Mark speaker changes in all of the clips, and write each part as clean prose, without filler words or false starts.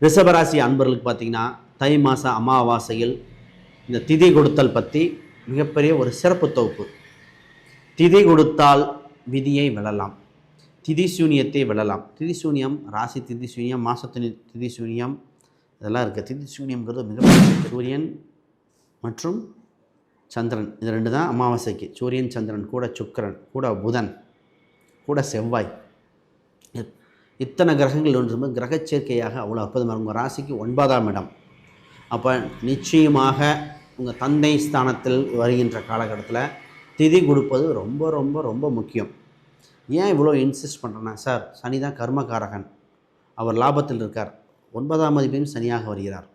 Speaker 1: ரிஷபராசி அன்பர்களுக்கு பார்த்தீங்கன்னா தை மாத அமாவாசையில் இந்த திதி கொடுத்தல் பற்றி மிகப்பெரிய ஒரு சிறப்பு தொகுப்பு. திதி கொடுத்தால் விதியை வெல்லலாம், திதி சூனியத்தை வெல்லலாம். திதி சூனியம், ராசி திதி சூனியம், மாசத்தின் திதி சூனியம், இதெல்லாம் இருக்குது. திதி சூனியம்ங்கிறது மிகப்பெரிய சூரியன் மற்றும் சந்திரன், இது ரெண்டு தான் அமாவாசைக்கு. சூரியன் சந்திரன் கூட சுக்கிரன் கூட புதன் கூட செவ்வாய், இத்தனை கிரகங்கள் ஒன்று கிரக சேர்க்கையாக அவ்வளோ அற்புதமாக. உங்கள் ராசிக்கு 9ஆம் இடம். அப்போ நிச்சயமாக உங்கள் தந்தை ஸ்தானத்தில் வருகின்ற காலகட்டத்தில் திதி கொடுப்பது ரொம்ப ரொம்ப ரொம்ப முக்கியம். ஏன் இவ்வளோ இன்சிஸ்ட் பண்ணுறேன்னா, சார் சனி தான் கர்மகாரகன், அவர் லாபத்தில் இருக்கார், 9ஆம் அதிபதியும் சனியாக வருகிறார்.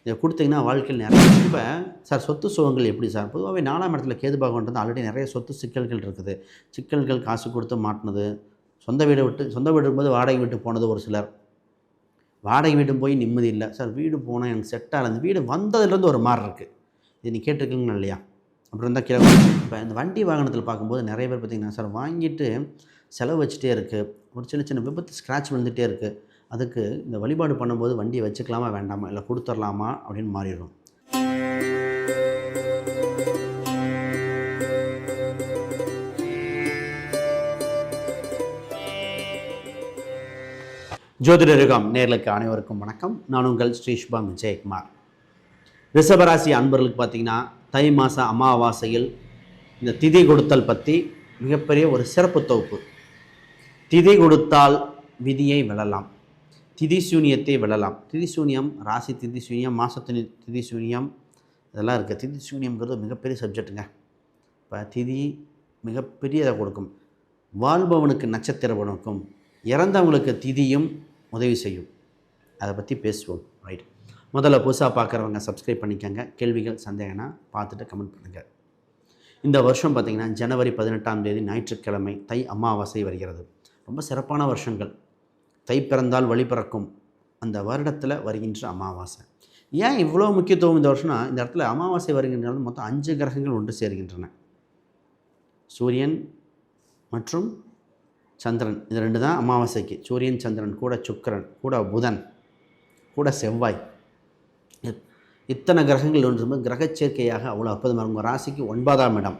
Speaker 1: இதை கொடுத்தீங்கன்னா வாழ்க்கையில் நிறைய. இப்போ சார் சொத்து சுகங்கள் எப்படி சார்? பொதுவாகவே 4ஆம் இடத்துல கேது பகவான் ஆல்ரெடி நிறைய சொத்து சிக்கல்கள் இருக்குது. சிக்கல்கள், காசு கொடுத்து மாட்டினது, சொந்த வீடு இருக்கும்போது வாடகை வீட்டு போனது. ஒரு சிலர் வாடகை வீட்டு போய் நிம்மதி இல்லை சார், வீடு போனால் எனக்கு செட் ஆகலை, அந்த வீடு வந்ததுலேருந்து ஒரு மாதிரி இருக்குது. இது நீ கேட்டிருக்கீங்களா இல்லையா? அப்புறம் தான் கீழே. இப்போ இந்த வண்டி வாகனத்தில் பார்க்கும்போது நிறைய பேர் பார்த்திங்கன்னா, சார் வாங்கிட்டு செலவு வச்சுட்டே இருக்குது, ஒரு சின்ன சின்ன விபத்து ஸ்க்ராட்ச் வந்துகிட்டே இருக்குது, அதுக்கு இந்த வழிபாடு பண்ணும்போது வண்டியை வச்சுக்கலாமா வேண்டாமா, இல்லை கொடுத்துடலாமா அப்படின்னு மாறிடும். ஜோதிடருகம் நேர்களுக்கு அனைவருக்கும் வணக்கம். நான் உங்கள் ஸ்ரீ சுபம் விஜயகுமார். ரிஷபராசி அன்பர்களுக்கு பார்த்திங்கன்னா தை மாத அமாவாசையில் இந்த திதி கொடுத்தல் பற்றி மிகப்பெரிய ஒரு சிறப்பு தொகுப்பு. திதி கொடுத்தால் விதியை வெல்லலாம், திதி சூனியத்தை வெல்லலாம். திதி சூனியம், ராசி திதி சூனியம், மாசத்தின் திதி சூனியம், இதெல்லாம் இருக்குது. திதி சூனியம்ங்கிறது மிகப்பெரிய சப்ஜெக்ட்டுங்க. இப்போ திதி மிகப்பெரியதை கொடுக்கும். வாழ்பவனுக்கு நட்சத்திரவனுக்கும், இறந்தவங்களுக்கு திதியும் உதவி செய்யும். அதை பற்றி பேசுவோம். ரைட், முதல்ல புதுசாக பார்க்குறவங்க சப்ஸ்கிரைப் பண்ணிக்கோங்க. கேள்விகள் சந்தேகம்னா பார்த்துட்டு கமெண்ட் பண்ணுங்கள். இந்த வருஷம் பார்த்திங்கன்னா ஜனவரி 18ஆம் தேதி ஞாயிற்றுக்கிழமை தை அமாவாசை வருகிறது. ரொம்ப சிறப்பான வருஷங்கள். தை பிறந்தால் வழி பிறக்கும் அந்த வருடத்தில் வருகின்ற அமாவாசை. ஏன் இவ்வளோ முக்கியத்துவம் இந்த வருஷம்னா, இந்த இடத்துல அமாவாசை வருகின்றது மொத்தம் 5 கிரகங்கள் ஒன்று சேர்கின்றன. சூரியன் மற்றும் சந்திரன், இது ரெண்டு தான் அமாவாசைக்கு. சூரியன் சந்திரன் கூட சுக்கிரன் கூட புதன் கூட செவ்வாய், இத்தனை கிரகங்கள் ஒன்று கிரக சேர்க்கையாக அவ்வளோ அற்புதமாக. உங்கள் ராசிக்கு 9ஆம் இடம்.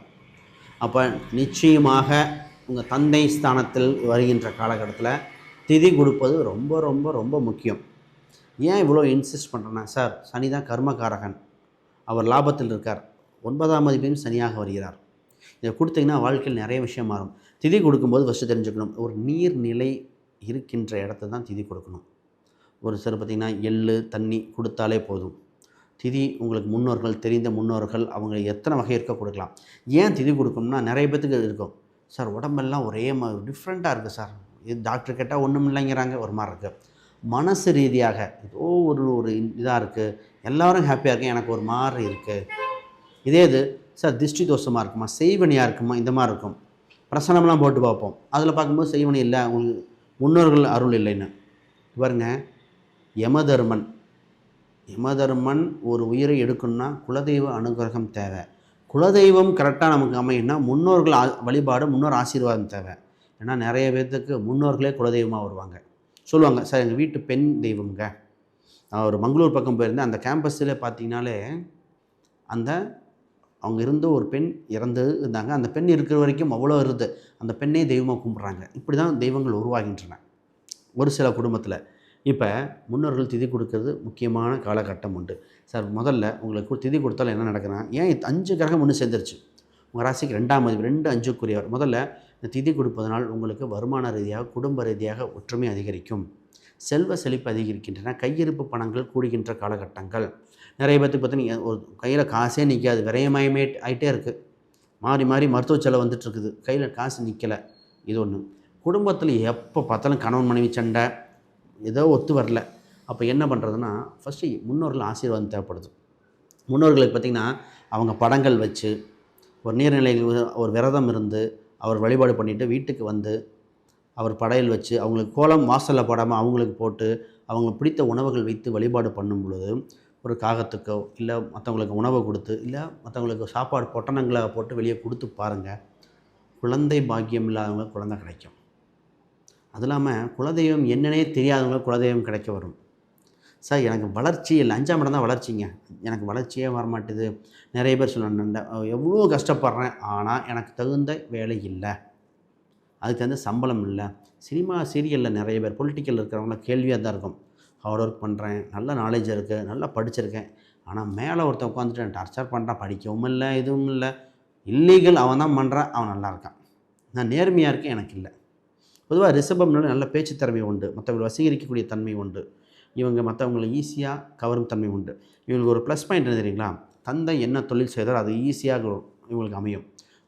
Speaker 1: அப்போ நிச்சயமாக உங்கள் தந்தை ஸ்தானத்தில் வருகின்ற காலகட்டத்தில் திதி கொடுப்பது ரொம்ப ரொம்ப ரொம்ப முக்கியம். ஏன் இவ்வளோ இன்சிஸ்ட் பண்ணுறேன்னா, சார் சனி தான் கர்மகாரகன், அவர் லாபத்தில் இருக்கார், 9ஆம் அதிபதியும் சனியாக வருகிறார். இதை கொடுத்தீங்கன்னா வாழ்க்கையில் நிறைய விஷயம் மாறும். திதி கொடுக்கும்போது ஃபஸ்ட்டு தெரிஞ்சுக்கணும், ஒரு நீர்நிலை இருக்கின்ற இடத்த தான் திதி கொடுக்கணும். ஒரு சில பார்த்திங்கன்னா எள்ளு தண்ணி கொடுத்தாலே போதும். திதி உங்களுக்கு முன்னோர்கள், தெரிந்த முன்னோர்கள், அவங்க எத்தனை வகை இருக்க கொடுக்கலாம். ஏன் திதி கொடுக்கணும்னா, நிறைய பேத்துக்கு இருக்கும், சார் உடம்பெல்லாம் ஒரே மாதிரி டிஃப்ரெண்ட்டாக இருக்குது சார், இது டாக்டர் கேட்டால் ஒன்றும் இல்லைங்கிறாங்க, ஒரு மாதிரி இருக்குது. மனசு ரீதியாக ஏதோ ஒரு இதாக இருக்குது, எல்லோரும் ஹாப்பியாக இருக்குது, எனக்கு ஒரு மாதிரி இருக்குது. இதே இது சார் திருஷ்டி தோஷமாக இருக்குமா, செய்வனியாக இருக்குமா, இந்த மாதிரி இருக்கும். பிரசனம்லாம் போட்டு பார்ப்போம், அதில் பார்க்கும்போது செய்வனி இல்லை, உங்களுக்கு முன்னோர்கள் அருள் இல்லைன்னு. பாருங்க, யமதர்மன் ஒரு உயிரை எடுக்கணும்னா குலதெய்வ அனுகிரகம் தேவை. குலதெய்வம் கரெக்டாக நமக்கு அமையும்னா முன்னோர்கள் வழிபாடு, முன்னோர் ஆசீர்வாதம் தேவை. ஏன்னா நிறைய பேர்த்துக்கு முன்னோர்களே குலதெய்வமாக வருவாங்க. சொல்லுவாங்க, சார் எங்கள் வீட்டு பெண் தெய்வம்ங்க. நான் ஒரு மங்களூர் பக்கம் போயிருந்தேன், அந்த கேம்பஸில் பார்த்தீங்கன்னாலே அவங்க இருந்த ஒரு பெண் இறந்து இருந்தாங்க. அந்த பெண் இருக்கிற வரைக்கும் அவ்வளோ இருந்து அந்த பெண்ணே தெய்வமாக கும்பிட்றாங்க. இப்படி தான் தெய்வங்கள் உருவாகின்றன ஒரு சில குடும்பத்தில். இப்போ முன்னோர்கள் திதி கொடுக்கறது முக்கியமான காலகட்டம் உண்டு. சார் முதல்ல உங்களுக்கு திதி கொடுத்தாலும் என்ன நடக்குதுன்னா, ஏன் 5 கிரகம் ஒன்று சேர்ந்துருச்சு. உங்கள் ராசிக்கு 2ஆம் அதிபதி, 2 5க்குரியவர். முதல்ல இந்த திதி கொடுப்பதனால் உங்களுக்கு வருமான ரீதியாக, குடும்ப ரீதியாக ஒற்றுமை அதிகரிக்கும், செல்வ செழிப்பு அதிகரிக்கின்றன, கையிருப்பு பணங்கள் கூடுகின்ற காலகட்டங்கள். நிறைய பேர்த்துக்கு பார்த்தீங்கன்னா ஒரு கையில் காசே நிற்காது, விரயமயமே ஆகிட்டே இருக்குது, மாறி மாறி மருத்துவ செலவு வந்துட்டுருக்குது, கையில் காசு நிற்கலை. இது ஒன்று. குடும்பத்தில் எப்போ பார்த்தாலும் கணவன் மனைவி சண்டை, ஏதோ ஒத்து வரல. அப்போ என்ன பண்ணுறதுன்னா, ஃபஸ்ட்டு முன்னோர்கள் ஆசீர்வாதம் தேவைப்படுது. முன்னோர்களுக்கு பார்த்திங்கன்னா அவங்க படங்கள் வச்சு, ஒரு நீர்நிலைகள் ஒரு விரதம் இருந்து அவர் வழிபாடு பண்ணிவிட்டு வீட்டுக்கு வந்து அவர் படையல் வச்சு, அவங்களுக்கு கோலம் வாசலில் போடாமல் அவங்களுக்கு போட்டு, அவங்களுக்கு பிடித்த உணவுகள் வைத்து வழிபாடு பண்ணும் பொழுது, ஒரு காகத்துக்கோ இல்லை மற்றவங்களுக்கு உணவை கொடுத்து, இல்லை மற்றவங்களுக்கு சாப்பாடு பொட்டணங்களை போட்டு வெளியே கொடுத்து பாருங்கள், குழந்தை பாக்கியம் இல்லாதவங்களுக்கு குழந்தை கிடைக்கும். அது இல்லாமல் குலதெய்வம் என்னன்னே தெரியாதவங்களுக்கு குலதெய்வம் கிடைக்க வரும். சார் எனக்கு வளர்ச்சி இல்லை, 5ஆம் இடம் தான் வளர்ச்சிங்க, எனக்கு வளர்ச்சியே வரமாட்டேது. நிறைய பேர் சொல்லுவாங்க, எவ்வளோ கஷ்டப்படுறேன், ஆனால் எனக்கு தகுந்த வேலை இல்லை, அதுக்கு தகுந்த சம்பளம் இல்லை. சினிமா சீரியலில் நிறைய பேர் பொலிட்டிக்கல் இருக்கிறவங்களாம் கேள்வியாக தான் இருக்கும். ஹார்ட் ஒர்க் பண்ணுறேன், நல்ல நாலேஜ் இருக்குது, நல்லா படிச்சிருக்கேன், ஆனால் மேலே ஒருத்தன் உட்காந்துட்டு டார்ச்சர் பண்ணுறான், படிக்கவும் இல்லை, எதுவும் இல்லை, இல்லீகல் அவன் தான் பண்ணுறான், அவன் நல்லா இருக்கான், நான் நேர்மையாக இருக்கேன், எனக்கு இல்லை. பொதுவாக ரிஷபம்னால நல்ல பேச்சு திறமை உண்டு, மற்றவங்களை வசீகரிக்கக்கூடிய தன்மை உண்டு, இவங்க மற்றவங்களை ஈஸியாக கவரும் தன்மை உண்டு. இவங்களுக்கு ஒரு ப்ளஸ் பாயிண்ட் என்ன தெரியுங்களா, தந்தை என்ன தொழில் செய்தாரோ அது ஈஸியாக இவங்களுக்கு அமையும்.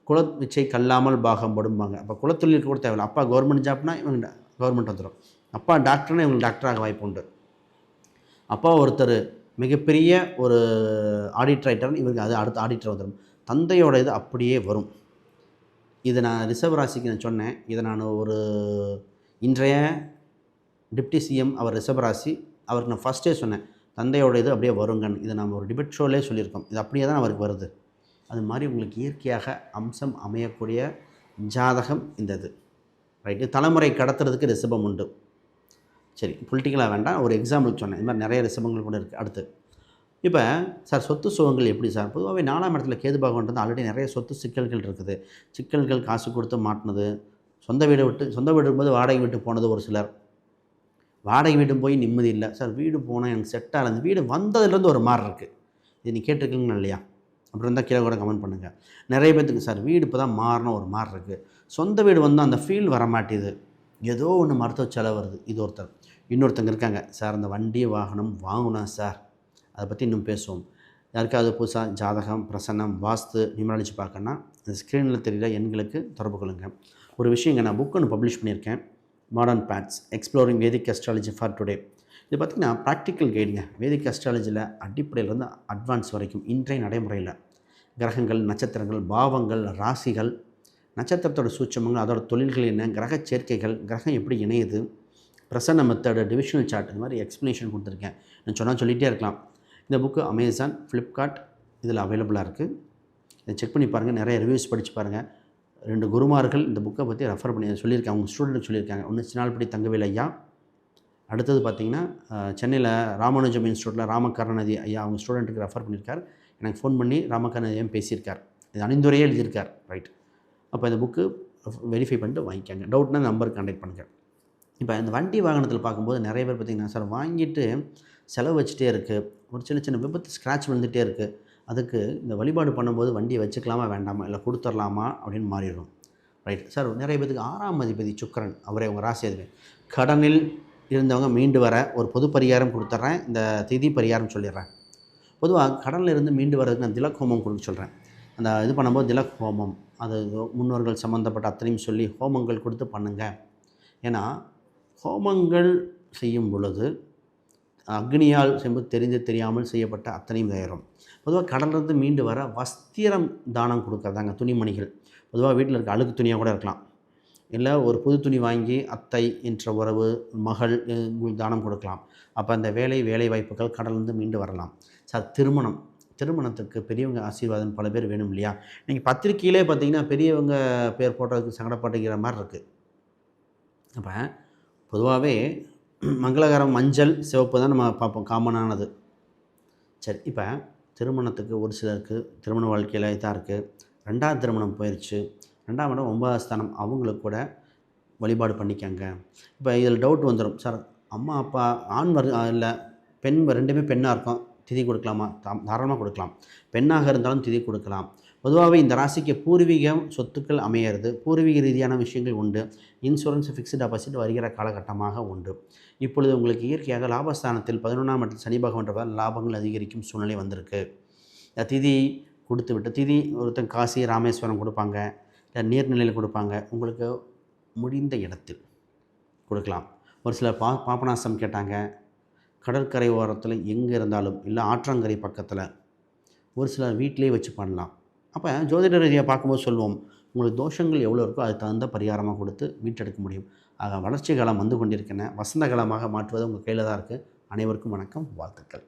Speaker 1: குலவிச்சை கல்லாமல் பாகம் படும்பாங்க. அப்போ குலத்தொழிலுக்கு கூட தேவையில்லை. அப்பா கவர்மெண்ட் ஜாப்னா இவங்க கவர்மெண்ட் வந்துடும், அப்பா டாக்டர்னா இவங்களுக்கு டாக்டராக வாய்ப்பு உண்டு, அப்பா ஒருத்தர் மிகப்பெரிய ஒரு ஆடிட் ரைட்டர், இவருக்கு அது அடுத்த ஆடிட்டர் வந்துடும். தந்தையோட இது அப்படியே வரும். இது நான் ரிஷப ராசிக்கு நான் சொன்னேன். இதை நான் ஒரு இன்றைய டிப்டி சிஎம் அவர் ரிஷபராசி, அவருக்கு நான் ஃபஸ்ட்டே சொன்னேன், தந்தையோட இது அப்படியே வருங்கன்னு. இதை நம்ம ஒரு டிபேட் ஷோலே சொல்லியிருக்கோம். இது அப்படியே தான் அவருக்கு வருது. அது மாதிரி உங்களுக்கு இயற்கையாக அம்சம் அமையக்கூடிய ஜாதகம் இந்த இது ரைட்டு. தலைமுறை கடத்துறதுக்கு ரிஷபம் உண்டு. சரி, பொலிட்டிக்கலாக வேண்டாம், ஒரு எக்ஸாம்பிளுக்கு சொன்னேன். இது மாதிரி நிறைய ரிஷபங்கள் கூட இருக்குது. அடுத்து இப்போ சார் சொத்து சுகங்கள் எப்படி சார்? பொதுவாகவே 4ஆம் இடத்துல கேது பகவான்றது ஆல்ரெடி நிறைய சொத்து சிக்கல்கள் இருக்குது. சிக்கல்கள், காசு கொடுத்து மாட்டினது, சொந்த வீடு இருக்கும்போது வாடகை வீட்டு போனது, ஒரு சிலர் வாடகை வீடு போய் நிம்மதி இல்லை சார், வீடு போனால் எனக்கு செட் ஆகல, வீடு வந்ததுலேருந்து ஒரு மாதிரி இருக்குது. இது நீ கேட்டிருக்கீங்களா இல்லையா? அப்படி இருந்தால் கீழே கூட கமெண்ட் பண்ணுங்கள். நிறைய பேர்த்துக்கு சார் வீடு இப்போ தான் மாறணும், ஒரு மாதிரி இருக்குது, சொந்த வீடு வந்து அந்த ஃபீல் வர மாட்டேது, ஏதோ ஒன்று மருத்துவ செலவு வருது. இது ஒருத்தர். இன்னொருத்தங்க இருக்காங்க, சார் அந்த வண்டி வாகனம் வாங்கணும் சார், அதை பற்றி இன்னும் பேசுவோம். யாருக்காவது புதுசாக ஜாதகம், பிரசன்னம், வாஸ்து, நியூமராலஜி பார்க்கணுன்னா இந்த ஸ்க்ரீனில் தெரியல எண்களுக்கு தொடர்பு கொள்ளுங்கள். ஒரு விஷயங்க, நான் புக் ஒன்று பப்ளிஷ் பண்ணியிருக்கேன், modern paths exploring Vedic astrology for today. இது பார்த்திங்கன்னா ப்ராக்டிக்கல் கைடுங்க. வேதிக் அஸ்ட்ராலஜியில் அடிப்படையிலேருந்து அட்வான்ஸ் வரைக்கும் இன்றைய நடைமுறையில் கிரகங்கள், நட்சத்திரங்கள், பாவங்கள், ராசிகள், நட்சத்திரத்தோட சூட்சமங்கள், அதோட தொழில்கள் என்ன, கிரக சேர்க்கைகள், கிரகம் எப்படி இணையுது, பிரசன்ன மெத்தடு, டிவிஷனல் சார்ட், இந்த மாதிரி எக்ஸ்ப்ளனேஷன் கொடுத்துருக்கேன். நான் சொன்னால் சொல்லிகிட்டே இருக்கலாம். இந்த புக்கு அமேசான், ஃப்ளிப்கார்ட் இதில் அவைலபிளாக இருக்குது. இதை செக் பண்ணி பாருங்கள், நிறைய ரிவ்யூஸ் படித்து பாருங்கள். 2 குருமார்கள் இந்த புக்கை பற்றி ரெஃபர் பண்ணி சொல்லியிருக்காங்க, அவங்க ஸ்டூடெண்ட் சொல்லியிருக்காங்க. ஒன்று சின்னால்படி தங்கவேல் ஐயா, அடுத்தது பார்த்திங்கன்னா சென்னையில் ராமானுஜம் இன்ஸ்டியூட்டில் ராமகருணாநிதி ஐயா, அவங்க ஸ்டூடெண்ட்டுக்கு ரெஃபர் பண்ணியிருக்கார். எனக்கு ஃபோன் பண்ணி ராமகருணாநிதியும் பேசியிருக்கார், இது அணிந்துரையே எழுதியிருக்கார். ரைட். அப்போ இந்த புக்கு வெரிஃபை பண்ணிட்டு வாங்கிக்காங்க. டவுட்னா நம்பருக்கு கான்டாக்ட் பண்ணுங்கள். இப்போ இந்த வண்டி வாகனத்தில் பார்க்கும்போது நிறைய பேர் பார்த்திங்கன்னா, சார் வாங்கிட்டு செலவு வச்சுட்டே இருக்குது, ஒரு சின்ன சின்ன விபத்து ஸ்க்ராட்ச் விழுந்துகிட்டே இருக்குது, அதுக்கு இந்த வழிபாடு பண்ணும்போது வண்டியை வச்சுக்கலாமா வேண்டாமா, இல்லை கொடுத்துடலாமா அப்படின்னு மாறிடும். ரைட். சார் நிறைய பேருக்கு 6ஆம் அதிபதி சுக்கிரன், அவரே உங்கள் ராசி அதிபதி, கடனில் இருந்தவங்க மீண்டு வர ஒரு பொது பரிகாரம் கொடுத்துட்றேன், இந்த திதி பரிகாரம் சொல்லிடுறேன். பொதுவாக கடனில் இருந்து மீண்டு வரதுக்கு நான் திலக் ஹோமம் கொடுக்க சொல்கிறேன். அந்த இது பண்ணும்போது திலக் ஹோமம், அது முன்னோர்கள் சம்மந்தப்பட்ட அத்தனையும் சொல்லி ஹோமங்கள் கொடுத்து பண்ணுங்கள். ஏன்னா ஹோமங்கள் செய்யும் பொழுது அக்னியால் செய்யும்போது தெரிந்து தெரியாமல் செய்யப்பட்ட அத்தனையும் தயாரம். பொதுவாக கடலிருந்து மீண்டு வர வஸ்திரம் தானம் கொடுக்குறதாங்க, துணிமணிகள். பொதுவாக வீட்டில் இருக்க அழுக்கு துணியாக கூட இருக்கலாம், இல்லை ஒரு புது துணி வாங்கி அத்தை என்ற உறவு, மகள் தானம் கொடுக்கலாம். அப்போ அந்த வேலை வாய்ப்புகள் கடலிருந்து மீண்டு வரலாம். சார் திருமணத்துக்கு பெரியவங்க ஆசீர்வாதம் பல பேர் வேணும் இல்லையா? நீங்கள் பத்திரிக்கையிலே பார்த்தீங்கன்னா பெரியவங்க பேர் போட்டதுக்கு சங்கடப்பட்டுக்கிற மாதிரி இருக்குது. அப்போ பொதுவாகவே மங்களகரம் மஞ்சள், சிவப்பு தான் நம்ம பார்ப்போம், காமனானது. சரி, இப்போ திருமணத்துக்கு ஒரு சிலருக்கு திருமண வாழ்க்கையில் இதாக இருக்குது, 2ஆவது திருமணம் போயிடுச்சு, 2ஆம் இடம் 9ஆவது ஸ்தானம், அவங்களுக்கு கூட வழிபாடு பண்ணிக்கங்க. இப்போ இதில் டவுட் வந்துடும், சார் அம்மா அப்பா ஆண் இல்லை பெண், 2மே பெண்ணாக இருக்கும், திதி கொடுக்கலாமா? தாராளமாக கொடுக்கலாம். பெண்ணாக இருந்தாலும் திதி கொடுக்கலாம். பொதுவாகவே இந்த ராசிக்கு பூர்வீகம் சொத்துக்கள் அமையிறது, பூர்வீக ரீதியான விஷயங்கள் உண்டு, இன்சூரன்ஸ், ஃபிக்ஸ்டு டெபாசிட் வருகிற காலகட்டமாக உண்டு. இப்பொழுது உங்களுக்கு இயற்கையாக லாபஸ்தானத்தில் 11ஆம் இடத்தில் சனி பகவான் லாபங்கள் அதிகரிக்கும் சூழ்நிலை வந்திருக்கு. திதி கொடுத்து விட்டு, திதி ஒருத்தன் காசி ராமேஸ்வரம் கொடுப்பாங்க, இல்லை நீர்நிலையில் கொடுப்பாங்க, உங்களுக்கு முடிந்த இடத்தில் கொடுக்கலாம். ஒரு சிலர் பாபநாசம் கேட்டாங்க, கடற்கரை ஓரத்தில் எங்கே இருந்தாலும், இல்லை ஆற்றங்கரை பக்கத்தில், ஒரு சிலர் வீட்டிலே வச்சு பண்ணலாம். அப்போ ஜோதிட ரீதியாக பார்க்கும்போது சொல்லுவோம், உங்களுக்கு தோஷங்கள் எவ்வளோ இருக்கோ அதுக்கு தகுந்த பரிகாரமாக கொடுத்து மீட்டெடுக்க முடியும். ஆக வளர்ச்சி காலம் வந்து கொண்டிருக்கின்றன, வசந்த காலமாக மாற்றுவது உங்கள் கையில் தான் இருக்குது. அனைவருக்கும் வணக்கம், வாழ்த்துக்கள்.